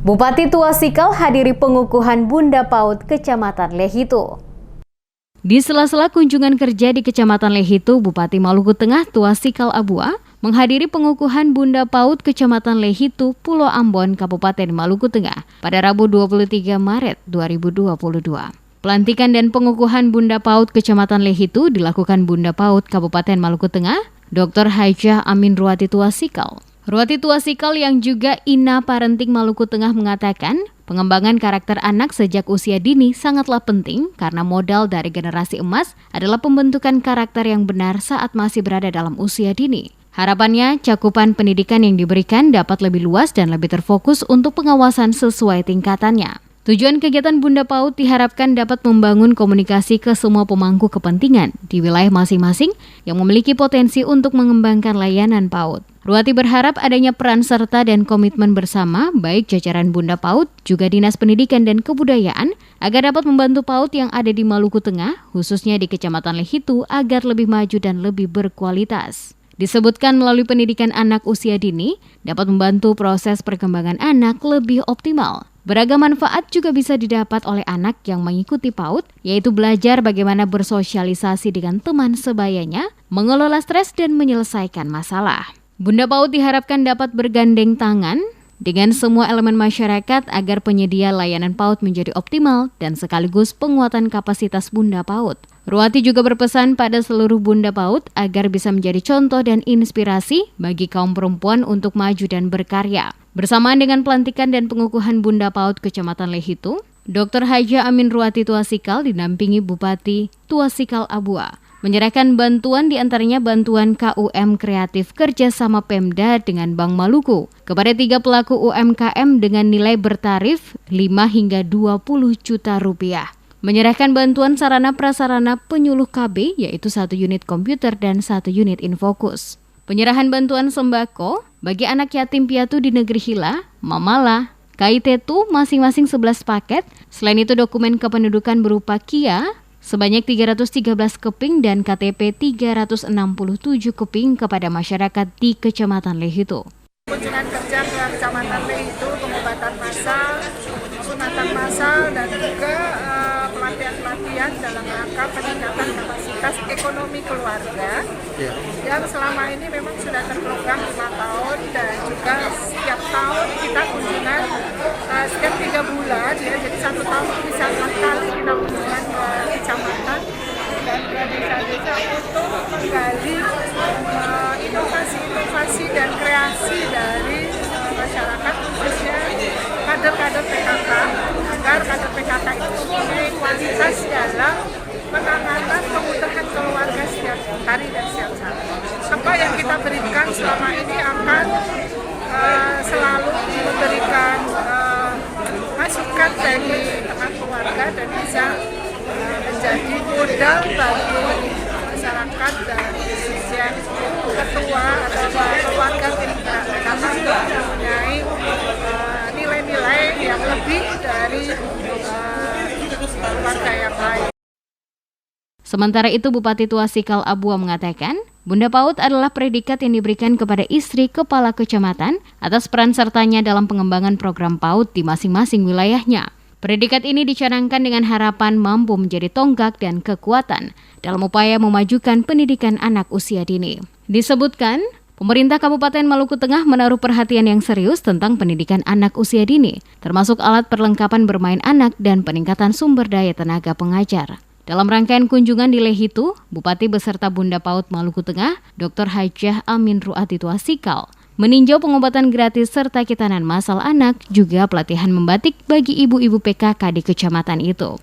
Bupati Tuasikal hadiri pengukuhan Bunda PAUD Kecamatan Lehitu. Di sela-sela kunjungan kerja di Kecamatan Lehitu, Bupati Maluku Tengah Tuasikal Abua menghadiri pengukuhan Bunda PAUD Kecamatan Lehitu, Pulau Ambon, Kabupaten Maluku Tengah pada Rabu 23 Maret 2022. Pelantikan dan pengukuhan Bunda PAUD Kecamatan Lehitu dilakukan Bunda PAUD Kabupaten Maluku Tengah, Dr. Hajah Amin Ruwati Tuasikal. Ruwati Tuasikal yang juga Ina Parenting Maluku Tengah mengatakan, pengembangan karakter anak sejak usia dini sangatlah penting karena modal dari generasi emas adalah pembentukan karakter yang benar saat masih berada dalam usia dini. Harapannya, cakupan pendidikan yang diberikan dapat lebih luas dan lebih terfokus untuk pengawasan sesuai tingkatannya. Tujuan kegiatan Bunda PAUD diharapkan dapat membangun komunikasi ke semua pemangku kepentingan di wilayah masing-masing yang memiliki potensi untuk mengembangkan layanan PAUD. Ruwati berharap adanya peran serta dan komitmen bersama baik jajaran Bunda PAUD juga Dinas Pendidikan dan Kebudayaan agar dapat membantu PAUD yang ada di Maluku Tengah, khususnya di Kecamatan Lehitu agar lebih maju dan lebih berkualitas. Disebutkan melalui pendidikan anak usia dini dapat membantu proses perkembangan anak lebih optimal. Beragam manfaat juga bisa didapat oleh anak yang mengikuti PAUD, yaitu belajar bagaimana bersosialisasi dengan teman sebayanya, mengelola stres dan menyelesaikan masalah. Bunda PAUD diharapkan dapat bergandeng tangan dengan semua elemen masyarakat agar penyedia layanan PAUD menjadi optimal dan sekaligus penguatan kapasitas Bunda PAUD. Ruwati juga berpesan pada seluruh Bunda PAUD agar bisa menjadi contoh dan inspirasi bagi kaum perempuan untuk maju dan berkarya. Bersamaan dengan pelantikan dan pengukuhan Bunda PAUD Kecamatan Lehitu, Dr. Hajah Amin Ruwati Tuasikal dinampingi Bupati Tuasikal Abua menyerahkan bantuan diantaranya bantuan KUM kreatif kerjasama Pemda dengan Bank Maluku kepada 3 pelaku UMKM dengan nilai bertarif 5 hingga 20 juta rupiah. Menyerahkan bantuan sarana prasarana penyuluh KB yaitu 1 unit komputer dan 1 unit infokus. Penyerahan bantuan sembako bagi anak yatim piatu di negeri Hila, Mamala, KIT2 masing-masing 11 paket. Selain itu dokumen kependudukan berupa KIA sebanyak 313 keping dan KTP 367 keping kepada masyarakat di Kecamatan Lehitu. Kunjungan kerja ke Kecamatan Lehitu, pengobatan massal, sunatan massal dan juga pelatihan-pelatihan dalam rangka peningkatan kapasitas ekonomi keluarga yang selama ini memang sudah terprogram 5 tahun dan juga setiap tahun kita kunjungan setiap 3 bulan ya, jadi 1 tahun bisa 4 kali kita kunjungan ke kecamatan dan ke desa-desa untuk menggali inovasi-inovasi dan kreasi dari masyarakat khususnya kader-kader PKK agar kader PKK itu mempunyai kualitas dalam penanganan kebutuhan keluarga setiap hari dan setiap saat. Apa yang kita berikan selama ini akan selalu memberikan masukan dari teman keluarga dan bisa menjadi modal bagi masyarakat dan khususnya ketua atau keluarga PKK mempunyai nilai-nilai yang lebih dari keluarga yang lain. Sementara itu, Bupati Tuasikal Abua mengatakan, Bunda PAUD adalah predikat yang diberikan kepada istri kepala kecamatan atas peran sertanya dalam pengembangan program PAUD di masing-masing wilayahnya. Predikat ini dicanangkan dengan harapan mampu menjadi tonggak dan kekuatan dalam upaya memajukan pendidikan anak usia dini. Disebutkan, pemerintah Kabupaten Maluku Tengah menaruh perhatian yang serius tentang pendidikan anak usia dini, termasuk alat perlengkapan bermain anak dan peningkatan sumber daya tenaga pengajar. Dalam rangkaian kunjungan di Lehitu, Bupati beserta Bunda PAUD Maluku Tengah, Dr. Hajah Amin Ruwati Tuasikal, meninjau pengobatan gratis serta kitanan massal anak, juga pelatihan membatik bagi ibu-ibu PKK di kecamatan itu.